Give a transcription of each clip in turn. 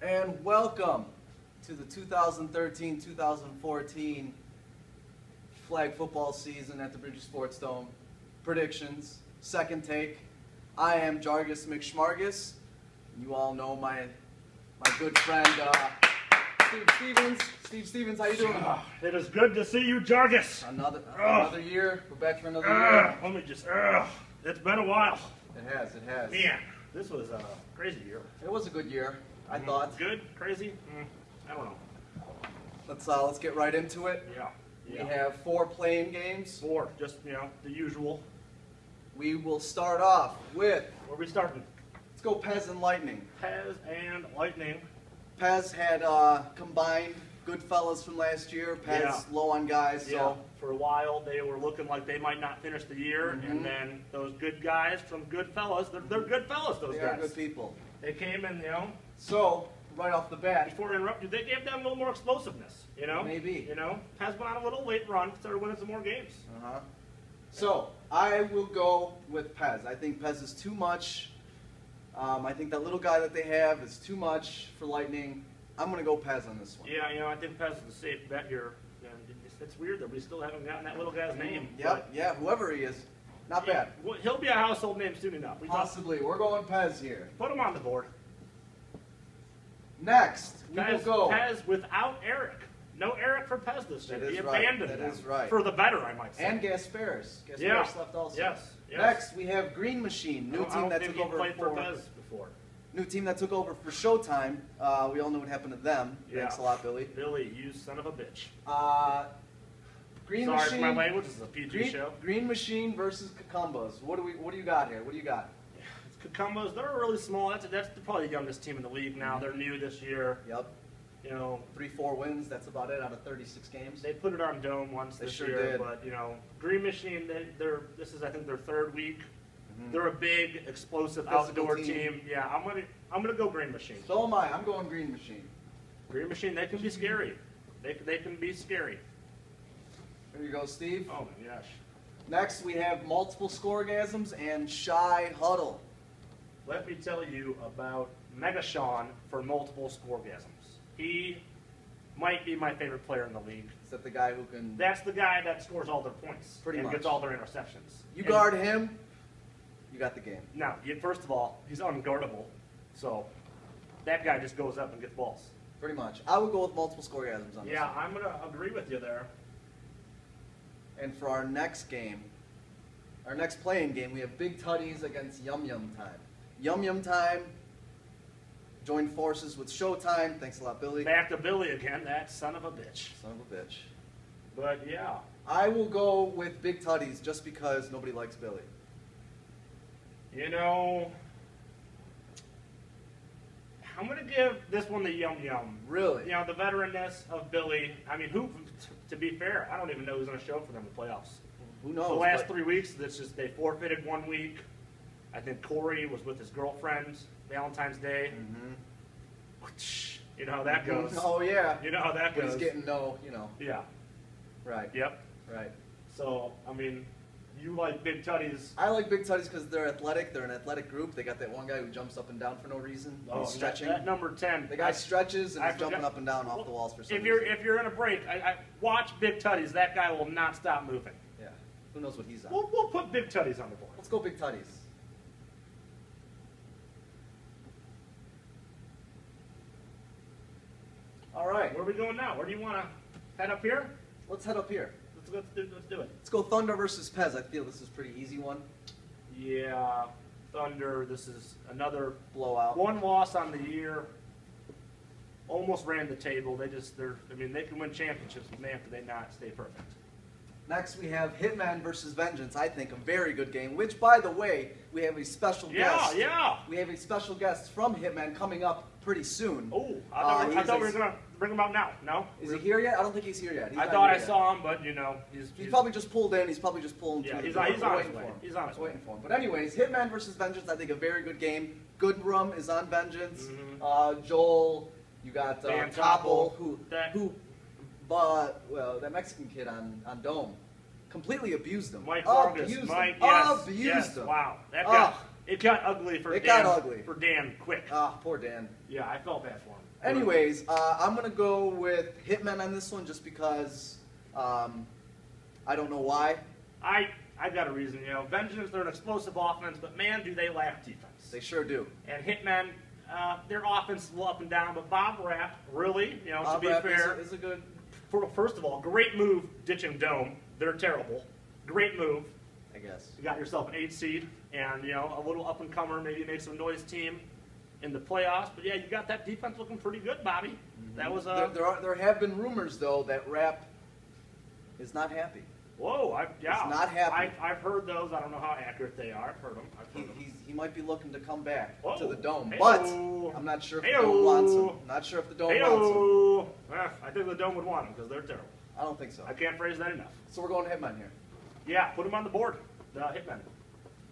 And welcome to the 2013-2014 flag football season at the Bridgeview Sports Dome. Predictions, second take. I am Jargas McShmargas. You all know my good friend Steve Stevens. Steve Stevens, how you doing? It is good to see you, Jargas. Another year. We're back for another year. Let me just. It's been a while. It has. Man, this was a crazy year. It was a good year, I thought. Good? Crazy? I don't know. Let's get right into it. Yeah. We have 4 playing games. 4, just the usual. We will start off with. Where are we starting? Let's go Pez and Lightning. Pez and Lightning. Pez had combined good fellas from last year. Pez low on guys. So for a while they were looking like they might not finish the year, and then those good guys from good fellas, they're good fellas. Those they guys. are good people. They came in, So right off the bat, before I interrupt you, they gave them a little more explosiveness. Maybe. Pez went on a little late run, started winning some more games. So I will go with Pez. I think Pez is too much. I think that little guy that they have is too much for Lightning. I'm going to go Pez on this one. Yeah, I think Pez is a safe bet here. It's weird that we still haven't gotten that little guy's name. Yeah, whoever he is. Not bad. Well, he'll be a household name soon enough. Possibly. We're going Pez here. Put him on the board. Next, we will go Pez without Eric. No Eric for Pez this year. He abandoned them. That is right. For the better, I might say. And Gasparis. Gasparis left also. Yes. Next, we have Green Machine, new team that took over for Pez before. New team that took over for Showtime. We all know what happened to them. Thanks a lot, Billy. Billy, you son of a bitch. Green Sorry Machine. for my language. This is a PG show. Green Machine versus Cucumbas. What do you got here? What do you got? Cucumbas, they're really small. That's probably the youngest team in the league now. They're new this year. Yep. 3-4 wins. That's about it out of 36 games. They put it on Dome once this year, but Green Machine. This is I think their 3rd week. They're a big, explosive outdoor team. Yeah, I'm gonna go Green Machine. So am I. I'm going Green Machine. Green Machine. They can be scary. They can be scary. There you go, Steve. Oh my gosh. Next, we have Multiple Scoregasms and Shy Huddle. Let me tell you about Mega Sean for Multiple Scoregasms. He might be my favorite player in the league. Is that the guy who can... That's the guy that scores all their points. Pretty much. Gets all their interceptions. You guard him, you got the game. Now, first of all, he's unguardable. So that guy just goes up and gets balls. Pretty much. I would go with Multiple Scoregasms on this one. I'm going to agree with you there. And for our next game, our next playing game, we have Big Tutties against Yum Yum Time. Yum Yum Time joined forces with Showtime. Thanks a lot, Billy. Back to Billy again, that son of a bitch. Son of a bitch. But yeah. I will go with Big Tutties just because nobody likes Billy. I'm going to give this one to Yum Yum. Really? The veteranness of Billy. I mean, to be fair, I don't even know who's going to show up for them in the playoffs. Who knows? The last 3 weeks, they forfeited 1 week. I think Corey was with his girlfriend Valentine's Day. You know how that goes. Oh, yeah. You know how that goes. He's getting Yeah. Right. Yep. Right. So, I mean, you like Big Tutties. I like Big Tutties because they're athletic. They're an athletic group. They got that one guy who jumps up and down for no reason. He's stretching. That number 10. The guy stretches and he's jumping up and down off the walls for some reason. If you're in a break, watch Big Tutties. That guy will not stop moving. Yeah. Who knows what he's on? We'll put Big Tutties on the board. Let's go Big Tutties. All right. Where are we going now? Where do you want to head up here? Let's head up here. Let's do it. Let's go Thunder versus Pez. I feel this is a pretty easy one. Yeah, Thunder. This is another blowout. 1 loss on the year. Almost ran the table. They can win championships, but man, could they not stay perfect. Next, we have Hitman versus Vengeance. I think a very good game. Which, by the way, we have a special guest. Yeah. We have a special guest from Hitman coming up pretty soon. Oh, I thought we were gonna bring him out now. No? Is he here yet? I don't think he's here yet. I thought I saw him, but he's probably just pulled in. He's probably just pulling. Yeah, he's on his way. He's on his way. Waiting for him. But anyways, Hitman versus Vengeance. I think a very good game. Goodrum is on Vengeance. Joel, you got Topple, that Mexican kid on Dome completely abused him. Mike Vargas. Abused Mike, him. yes. Him. Wow, that guy. It got ugly for Dan quick. Ah, poor Dan. Yeah, I felt bad for him. Anyways, I'm going to go with Hitmen on this one just because I don't know why. I got a reason. You know, Vengeance, they're an explosive offense, but man, do they lack defense. They sure do. And Hitmen, their offense is a little up and down, but Bob Rapp, really, you know, Bob to be fair, is a good. First of all, great move ditching Dome. They're terrible. Great move. I guess. You got yourself an 8 seed and, you know, a little up-and-comer, maybe make some noise team in the playoffs. But, yeah, you got that defense looking pretty good, Bobby. Mm-hmm. That was there have been rumors, though, that Rapp is not happy. Whoa, He's not happy. I've heard those. I don't know how accurate they are. I've heard them. He might be looking to come back to the Dome, Hey-o. but I'm not sure if the Dome wants him. Not sure if the Dome wants him. I think the Dome would want him because they're terrible. I don't think so. I can't phrase that enough. So we're going Hitman here. Yeah, put him on the board. The Hitman.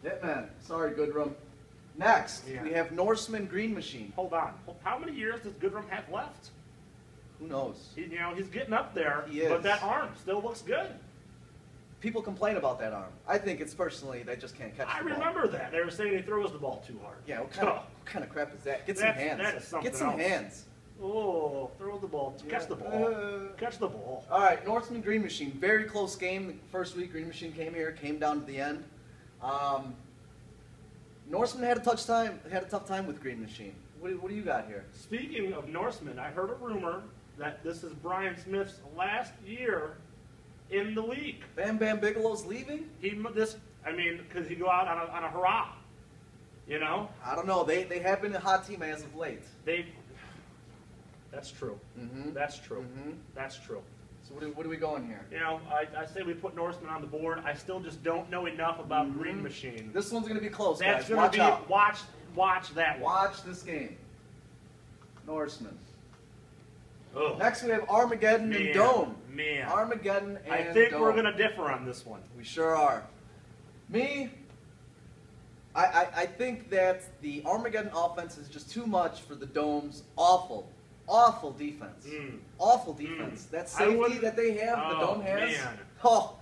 Hitman. Sorry, Goodrum. Next, we have Norseman Green Machine. Hold on. How many years does Goodrum have left? Who knows? You know, he's getting up there, He is. but that arm still looks good. People complain about that arm. I think it's personally they just can't catch the ball. I remember that. They were saying he throws the ball too hard. Yeah, what kind of crap is that? Get some hands. That is something Get some else. hands. Oh, throw the ball. Catch the ball. Catch the ball. All right, Norseman Green Machine. Very close game. The first week Green Machine came here, came down to the end. Norseman had a tough time with Green Machine. What do you got here? Speaking of Norseman, I heard a rumor that this is Brian Smith's last year in the league. Bam Bam Bigelow's leaving? Because he go out on a hurrah. You know? I don't know. They have been a hot team as of late. That's true. Mm-hmm. That's true. Mm-hmm. That's true. So what are we going here? You know, I say we put Norseman on the board. I still just don't know enough about Green Machine. This one's going to be close, That's guys. going to be out. watch that. Watch this game. Norseman. Ugh. Next we have Armageddon and Dome. Man. Armageddon and Dome. I think we're going to differ on this one. We sure are. I think that the Armageddon offense is just too much for the Dome's awful defense. Awful defense. That safety that they have, the Dome has. Man. Oh,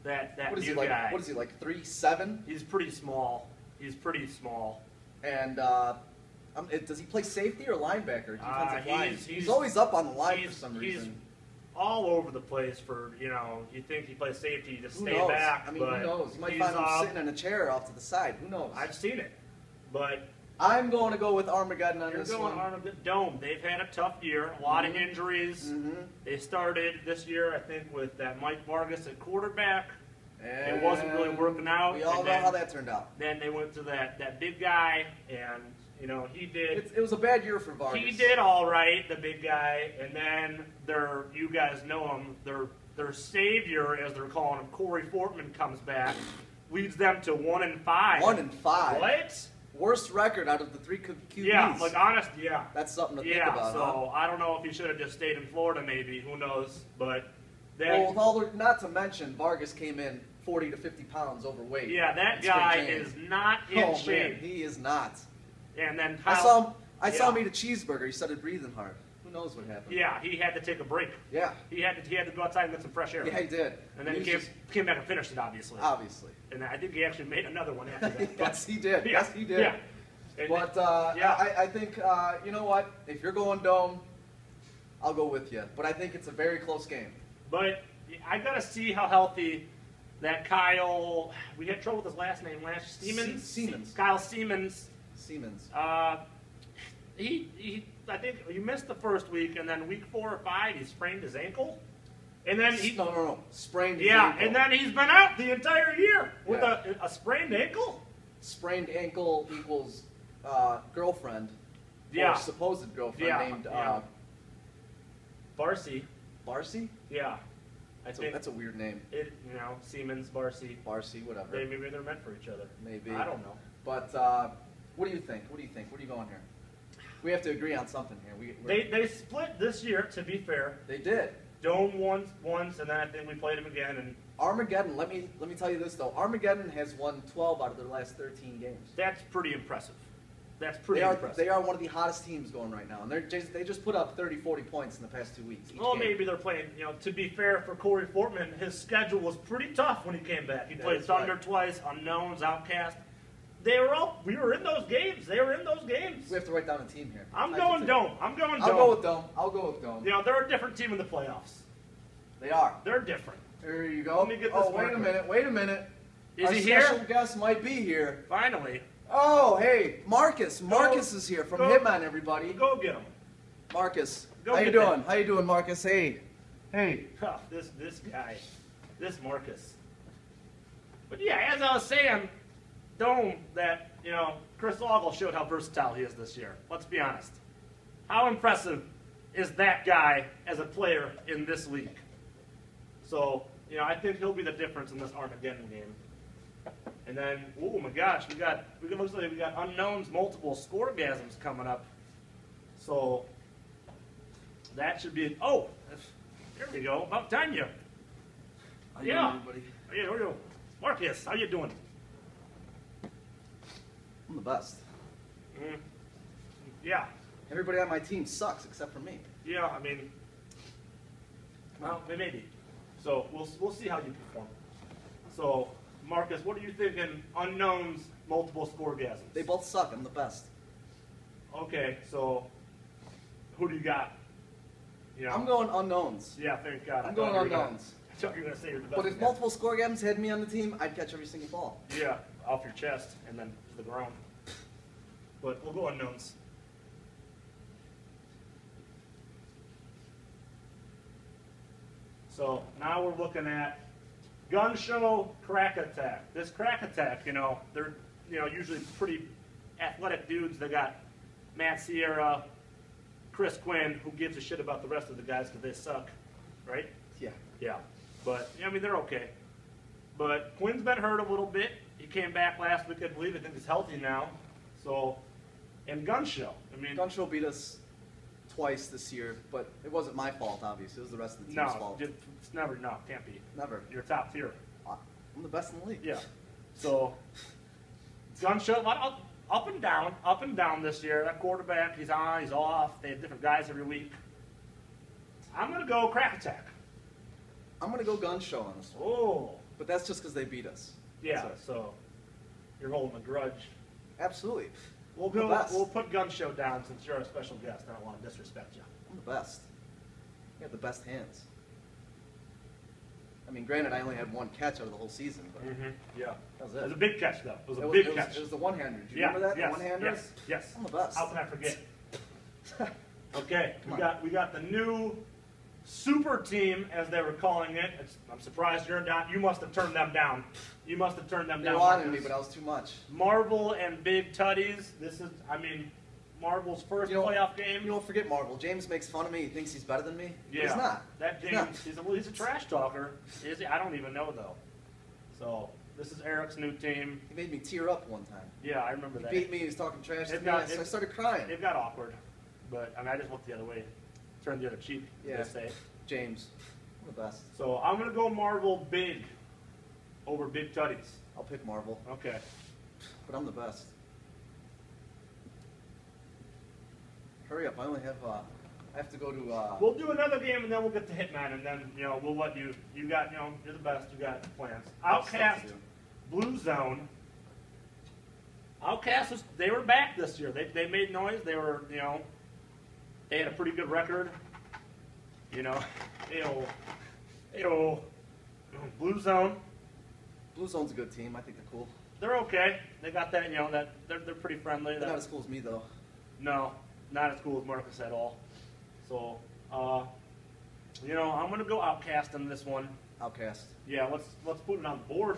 that what is new he like? guy. What is he like? 3'7"? He's pretty small. And does he play safety or linebacker? Defensive line. He's always up on the line for some reason. He's all over the place for, you know, you think he plays safety, you just Who stay knows? back. I mean, who knows? You might find him sitting in a chair off to the side. Who knows? I've seen it. But I'm going to go with Armageddon on this one. Armageddon. Dome. They've had a tough year. A lot of injuries. They started this year, I think, with that Mike Vargas at quarterback. And it wasn't really working out. We all know how that turned out. Then they went to that big guy, and you know he did. It was a bad year for Vargas. He did all right, the big guy, and then you guys know him. Their savior, as they're calling him, Corey Fortman, comes back, leads them to 1-5. 1-5. What? Worst record out of the 3 QBs. Yeah, like honest, yeah. That's something to think about. Yeah, so I don't know if he should have just stayed in Florida, maybe. Who knows? But not to mention, Vargas came in 40 to 50 pounds overweight. Yeah, that guy is not in shape. Man, he is not. And then I saw him eat a cheeseburger. He started breathing hard. Who knows what happened? Yeah, he had to take a break. Yeah. He had to go outside and get some fresh air. Yeah, he did. And then he came back and finished it, obviously. Obviously. And I think he actually made another one after that. Yes, he did. Yeah, yes, he did. Yeah. But I think, you know what? If you're going Dome, I'll go with you. But I think it's a very close game. But I got to see how healthy that Kyle, we had trouble with his last name last year. Siemens. Kyle Siemens. I think he missed the first week, and then week 4 or 5, he sprained his ankle. And then sprained his ankle. And then he's been out the entire year with a sprained ankle. Sprained ankle equals girlfriend. Yeah. Or supposed girlfriend named Barcy. Barcy? Yeah. That's a weird name. Siemens, Barcy. Barcy, whatever. Maybe they're meant for each other. Maybe. I don't know. But what do you think? What are you going here? We have to agree on something here. They split this year, to be fair. They did. Dome once, and then I think we played them again. And Armageddon, let me tell you this, though. Armageddon has won 12 out of their last 13 games. That's pretty impressive. Impressive. They are one of the hottest teams going right now, and they just put up 30, 40 points in the past 2 weeks. Well, maybe they're playing, to be fair for Corey Fortman, his schedule was pretty tough when he came back. He played Thunder twice, Unknowns, Outcast. We were in those games. They were in those games. We have to write down a team here. I'm going Dome. I'm going Dome. I'll go with Dome. I'll go with Dome. You know, they're a different team in the playoffs. They are. They're different. There you go. Let me get this wait a minute. Wait a minute. Is he Our here? special guest might be here. Finally. Oh, hey, Marcus. Marcus is here from Hitman, everybody. Go get him. Marcus. Go how you get doing? them. How you doing, Marcus? Hey. Hey. Oh, this guy. This Marcus. But yeah, as I was saying, Dome, that, you know, Chris Ogle showed how versatile he is this year. Let's be honest. How impressive is that guy as a player in this league? So, you know, I think he'll be the difference in this Armageddon game. And then, oh my gosh, looks like we got unknowns, multiple scoregasms coming up. So that should be there we go. About time you. How you doing, everybody? How you doing? Marcus, how you doing? I'm the best. Yeah. Everybody on my team sucks except for me. Yeah, I mean, well, maybe. So we'll see how you perform. So, Marcus, what are you thinking? Unknowns, multiple scoregasms. They both suck. I'm the best. Okay, so who do you got? You know, I'm going unknowns. Yeah, thank God. I'm going unknowns. I thought you were going to say you're the best. But if multiple scoregasms had me on the team, I'd catch every single ball. Yeah, off your chest and then to the ground. But we'll go unknowns. So now we're looking at gun show, crack attack. This crack attack, you know, they're usually pretty athletic dudes. They got Matt Sierra, Chris Quinn, who gives a shit about the rest of the guys because they suck, right? Yeah. Yeah. But I mean, they're okay. But Quinn's been hurt a little bit. He came back last week, I believe. I think he's healthy now. So, and gun show. I mean, Gun Show beat us twice this year, but it wasn't my fault, obviously. It was the rest of the team's fault. It's never, can't be. Never. You're top tier. I'm the best in the league. Yeah. So, gun show, up and down this year. That quarterback, he's on, he's off. They have different guys every week. I'm going to go crack attack. I'm going to go Gun Show on this one. Oh. But that's just because they beat us. Yeah, so you're holding a grudge. Absolutely. We'll put gun show down since you're a special guest. I don't want to disrespect you. I'm the best. You have the best hands. I mean, granted, I only had one catch out of the whole season, but yeah, that was it it. was a big catch, though. It was a big catch. It was the one-hander. Do you Yeah, remember that? yes, The one-hander? Yes. I'm the best. How can I forget? Okay, Come on. we got the new super team, as they were calling it. I'm surprised you're not. You must have turned them down. You must have turned them They down. wanted me, but I was too much. Marvel and Big Tutties. This is, I mean, Marvel's first playoff game. You don't forget Marvel. James makes fun of me. He thinks he's better than me. Yeah, He's not. That James, he's a trash talker. Is he? I don't even know, though. So, this is Eric's new team. He made me tear up one time. Yeah, I remember that. He beat me. He was talking trash to It me. got- I started crying. It got awkward. But, I mean, I just looked the other way. Turned the other cheek, Yeah. they say. James, I'm the best. So, I'm going to go Marvel big over Big Tutties. I'll pick Marvel, Okay. but I'm the best. Hurry up! I only have. I have to go to. We'll do another game and then we'll get to Hitman and then, we'll let you. You got, you're the best. You got plans. Outcast, Blue Zone. Outcast, they were back this year. They made noise. They were, they had a pretty good record. Blue Zone. Blue Zone's a good team. I think they're cool. They're okay. They got that, that they're pretty friendly. They're not as cool as me though. No, not as cool as Marcus at all. So, I'm gonna go Outcast in this one. Outcast. Yeah, let's put it on the board.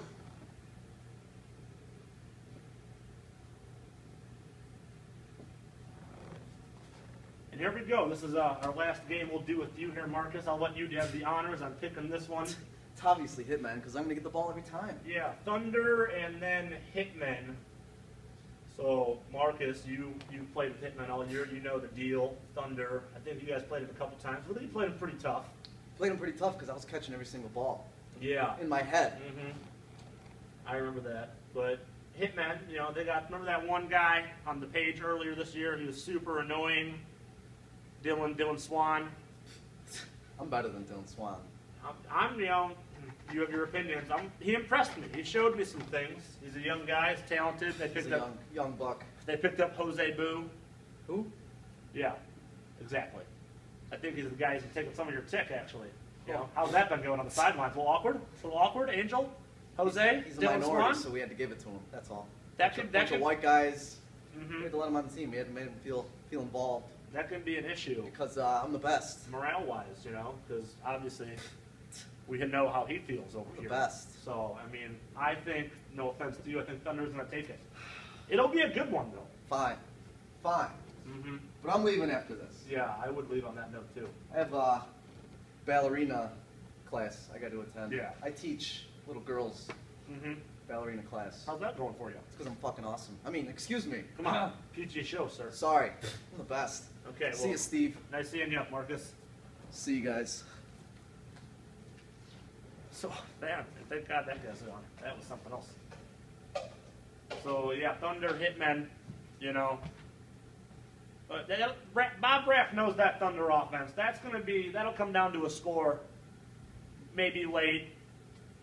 And here we go. This is our last game we'll do with you here, Marcus. I'll let you have the honors. I'm picking this one. It's obviously Hitman because I'm gonna get the ball every time. Yeah, Thunder and then Hitmen. So, Marcus, you played with Hitman all year. You know the deal. Thunder. I think you guys played him a couple times. Well, you played him pretty tough. Played him pretty tough because I was catching every single ball. Yeah. In my head. I remember that. But Hitman, remember that one guy on the page earlier this year? He was super annoying. Dylan Swan. I'm better than Dylan Swan. I'm You have your opinions. He impressed me. He showed me some things. He's a young guy. He's talented. They He's picked a up young buck. They picked up Jose Boo. Who? Yeah, exactly. I think he's the guy who's taking some of your tick, actually. You know, Oh. how's that been going on the sidelines? A little awkward? A little awkward? Angel? Jose? He's a Dylan minority, Swan? so we had to give it to him. That's all. That Bunch of white guys. Mhm. We had to let him on the team. We had to make him feel involved That can be an issue, because I'm the best. morale-wise, you know, because obviously we know how he feels over The here. best. So, I mean, I think, no offense to you, I think Thunder's going to take it. It'll be a good one, though. Fine. Mm-hmm. But I'm leaving after this. Yeah, I would leave on that note, too. I have a ballerina class I got to attend. Yeah. I teach little girls Mm-hmm. ballerina class. How's that going for you? It's because I'm fucking awesome. I mean, excuse me. Come on, PG show, sir. Sorry. I'm the best. Okay, See well, you, Steve. nice seeing you, Marcus. See you guys. So, man, thank God that guy's on. That was something else. So, yeah, Thunder, Hitmen, you know. But Bob Braff knows that Thunder offense. That'll come down to a score, maybe late.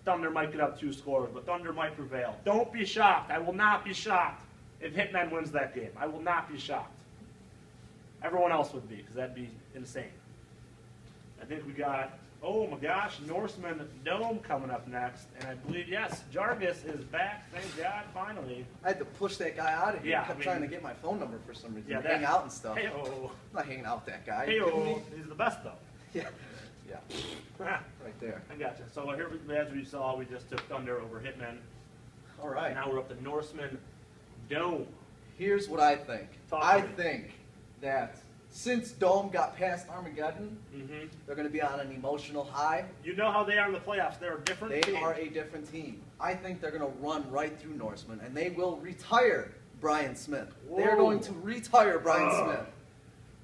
Thunder might get up 2 scores, but Thunder might prevail. Don't be shocked. I will not be shocked if Hitmen wins that game. I will not be shocked. Everyone else would be, because that'd be insane. I think we got, oh my gosh, Norseman Dome coming up next. And I believe, yes, Jargas is back. Thank God, finally. I had to push that guy out of here. Yeah, He kept trying to get my phone number for some reason. Yeah, Hang out and stuff. Hey-oh. I'm not hanging out with that guy. You kidding Hey-oh. me? He's the best, though. Yeah. Yeah. Right there. I gotcha. So here, as we saw, we just took Thunder over Hitmen. All right. Now we're up to Norseman Dome. Here's what I think. Talk to I me. think that since Dome got past Armageddon, Mm-hmm. they're going to be on an emotional high. You know how they are in the playoffs. They're a different They team. are a different team. I think they're going to run right through Norseman, and they will retire Brian Smith. They're Whoa. going to retire Brian Smith.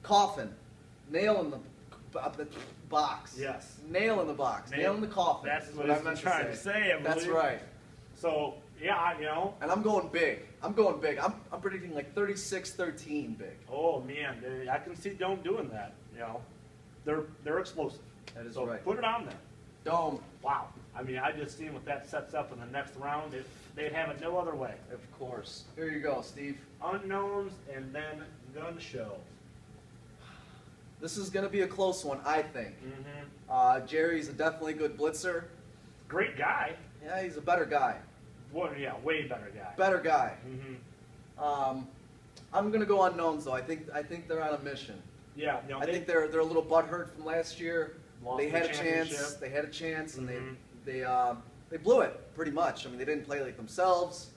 Coffin. Nail in the box. Yes. Nail in the box. Nail in the coffin. That's is what I he's meant trying to say, I That's believe. right. So, yeah, you know. And I'm going big. I'm going big. I'm predicting like 36-13 big. Oh, man. I can see Dome doing that, you know. They're explosive. That is so right. Put it on there. Dome. Wow. I mean, I just seen what that sets up in the next round. They'd have it no other way. Of course. Here you go, Steve. Unknowns and then gun show. This is going to be a close one, I think. Mm-hmm. Jerry's a definitely good blitzer. Great guy. Yeah, he's a better guy. Well, yeah, way better guy. Better guy. Mm-hmm. I'm going to go unknowns, though. I think they're on a mission. Yeah, you know, I think they're a little butthurt from last year. Lost They the had a chance. championship. They had a chance, and Mhm. they blew it pretty much. I mean, they didn't play like themselves.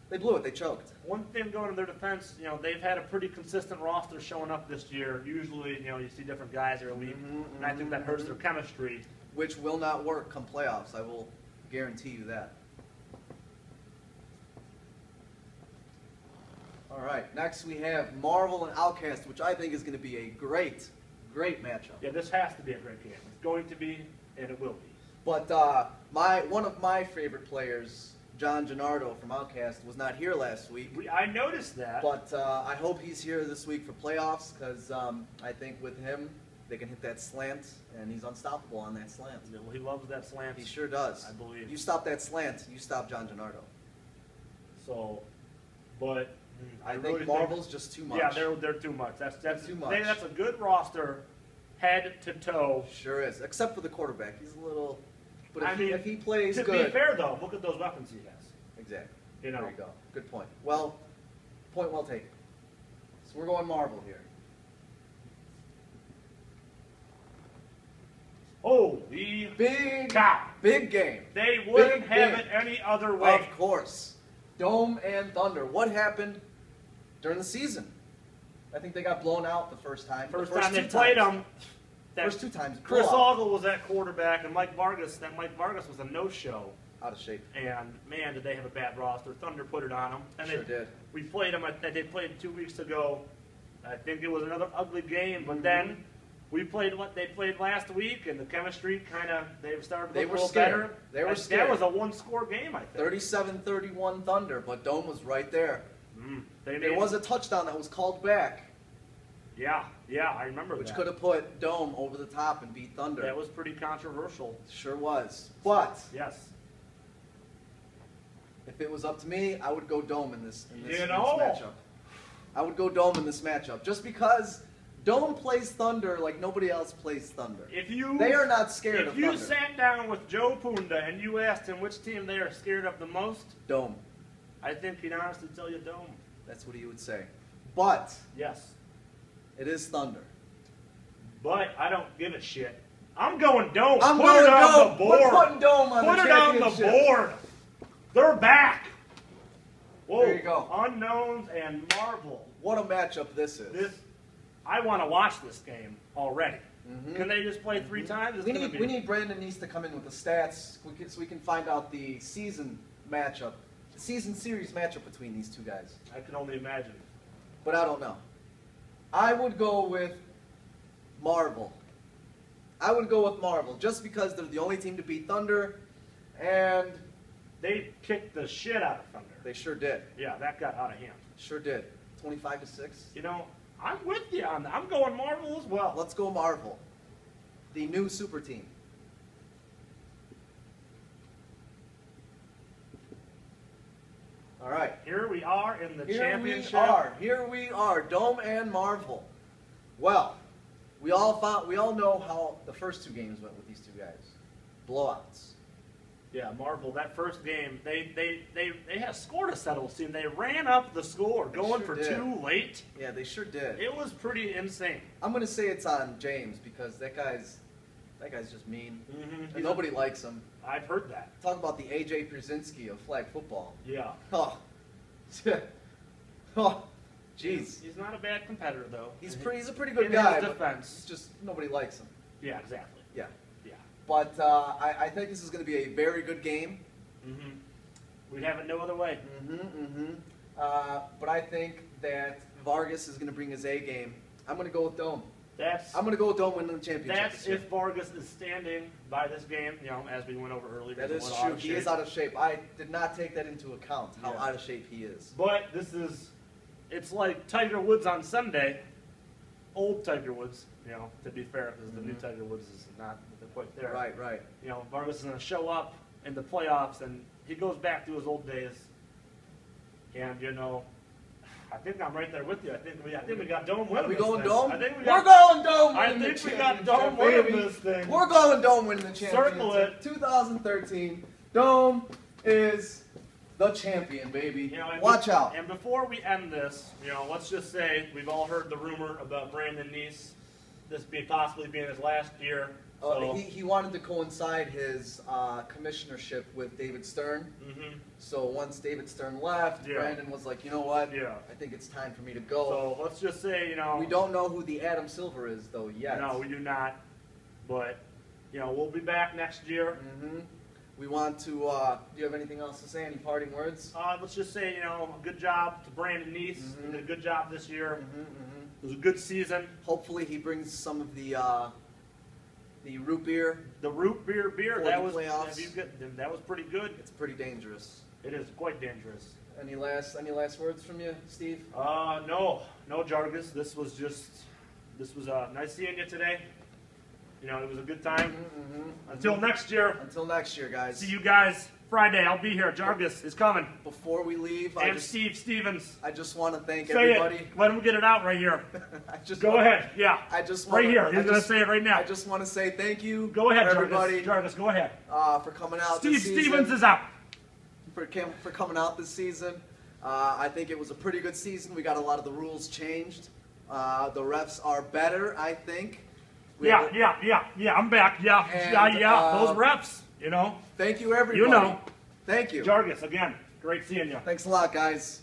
They blew it. They choked. One thing going to their defense, you know, they've had a pretty consistent roster showing up this year. Usually, you know, you see different guys every week, and I think that hurts their chemistry. Which will not work come playoffs. I will guarantee you that. All right. Next we have Marvel and Outcast, which I think is going to be a great matchup. Yeah, this has to be a great game. It's going to be, and it will be. But one of my favorite players, John Gennardo from Outcast, was not here last week. I noticed that. But I hope he's here this week for playoffs because I think with him they can hit that slant, and he's unstoppable on that slant. Yeah, well, he loves that slant. He sure does. I believe. You stop that slant, you stop John Gennardo. So, but I really think Marvel's just too much. Yeah, they're too much. That's too much. That's a good roster, head to toe. Sure is, except for the quarterback. He's a little. But I mean, if he plays to good, be fair though, look at those weapons he has. exactly. You know. There you go. Good point. Well, point well taken. So we're going Marvel here. Holy Big cow! Big game. They wouldn't Big have game. it any other way. Of course. Dome and Thunder. What happened during the season? I think they got blown out the first time. First The time they two played times. them. First 2 times. Chris blowout. Ogle was at quarterback, and Mike Vargas was a no-show. Out of shape. And man, did they have a bad roster. Thunder put it on them. And Sure did. We played them. They played 2 weeks ago. I think it was another ugly game. But then we played what they played last week, and the chemistry they started to They look were a little scared. better. They were That scared. was a one-score game, I think. 37-31 Thunder, but Dome was right there. They There made- was a touchdown that was called back. Yeah, I remember which that. could have put Dome over the top and beat Thunder. That was pretty controversial. Sure was. But Yes. if it was up to me, I would go Dome in this You know. matchup. I would go Dome in this matchup just because Dome plays Thunder like nobody else plays Thunder. They are not scared of Thunder. If you sat down with Joe Punda and you asked him which team they are scared of the most, Dome. I think he'd honestly tell you Dome. That's what he would say. But Yes. it is Thunder. But I don't give a shit. I'm going Dome. I'm Put going it on Dome. the board. We're putting Dome on Put the it on the championship. board. They're back. Whoa. There you go. Unknowns and Marvel. What a matchup this is. I want to watch this game already. Can they just play 3 times? We need Brandon Neese to come in with the stats so we can find out the season matchup, the season series matchup between these two guys. I can only imagine. But I don't know. I would go with Marvel. I would go with Marvel just because they're the only team to beat Thunder, and They kicked the shit out of Thunder. they sure did. Yeah, that got out of hand. Sure did. 25-6. You know, I'm with you on that. I'm going Marvel as well. Let's go Marvel. The new super team. All right. Here we are in the championship. Here we are. Dome and Marvel. Well, we all know how the first 2 games went with these 2 guys. Blowouts. Yeah, Marvel, that first game, they had scored a settle team. They ran up the score, going sure for did. 2 late. Yeah, they sure did. It was pretty insane. I'm gonna say it's on James because that guy's just mean. And nobody likes him. I've heard that. Talk about the AJ Przinsky of flag football. Yeah. Oh, oh, jeez. He's not a bad competitor, though. He's a pretty good in guy. his But defense. it's just nobody likes him. Yeah, exactly. Yeah. Yeah. But I think this is going to be a very good game. We'd have it no other way. But I think that Vargas is going to bring his A game. I'm going to go with Dome. That's I'm going to go with Dome winning the championship. That's this year. if Vargas is standing by this game, you know, as we went over earlier. That he's is a little true. out of He shape. is out of shape. I did not take that into account, how Yeah. out of shape he is. But it's like Tiger Woods on Sunday. Old Tiger Woods, you know, to be fair, because the new Tiger Woods is not quite there. Right. You know, Vargas is going to show up in the playoffs, and he goes back to his old days. And, you know, I think I'm right there with you. I think we got Dome winning. Are we this going thing. Dome? I think We're got, going Dome I winning the think we got championship, Dome winning baby. this thing. We're going Dome winning the championship. Circle it. 2013. Dome is the champion, baby. You know, Watch out. And before we end this, you know, let's just say we've all heard the rumor about Brandon Neese, this possibly being his last year. So, He wanted to coincide his commissionership with David Stern. So once David Stern left, Brandon was like, you know what? Yeah. I think it's time for me to go. So let's just say, you know, We don't know who the Adam Silver is, though, yet. No, we do not. But, you know, we'll be back next year. We want to, do you have anything else to say? Any parting words? Let's just say, you know, good job to Brandon Neese. He did a good job this year. It was a good season. Hopefully he brings some of the root beer. The root beer For that the was playoffs. that was pretty good. It's pretty dangerous. It is quite dangerous. Any last words from you, Steve? No, Jargas. This was nice seeing you today. You know, it was a good time. Until next year. Until next year, guys. See you guys Friday. I'll be here. Jargas is coming. Before we leave, And Steve Stevens. I just want to thank Say everybody. it. Let him get it out right here. Go wanna- ahead. Yeah. I just right wanna, here. He's I going to just- say it right now. I just want to say thank you. Go ahead, everybody. Jargas, go ahead. For coming out Steve this season. Stevens is out. For coming out this season. I think it was a pretty good season. We got a lot of the rules changed. The refs are better, I think. Yeah, I'm back. Yeah. Those refs, you know. Thank you, everybody. You know. Thank you. Jargas, again, great seeing you. Thanks a lot, guys.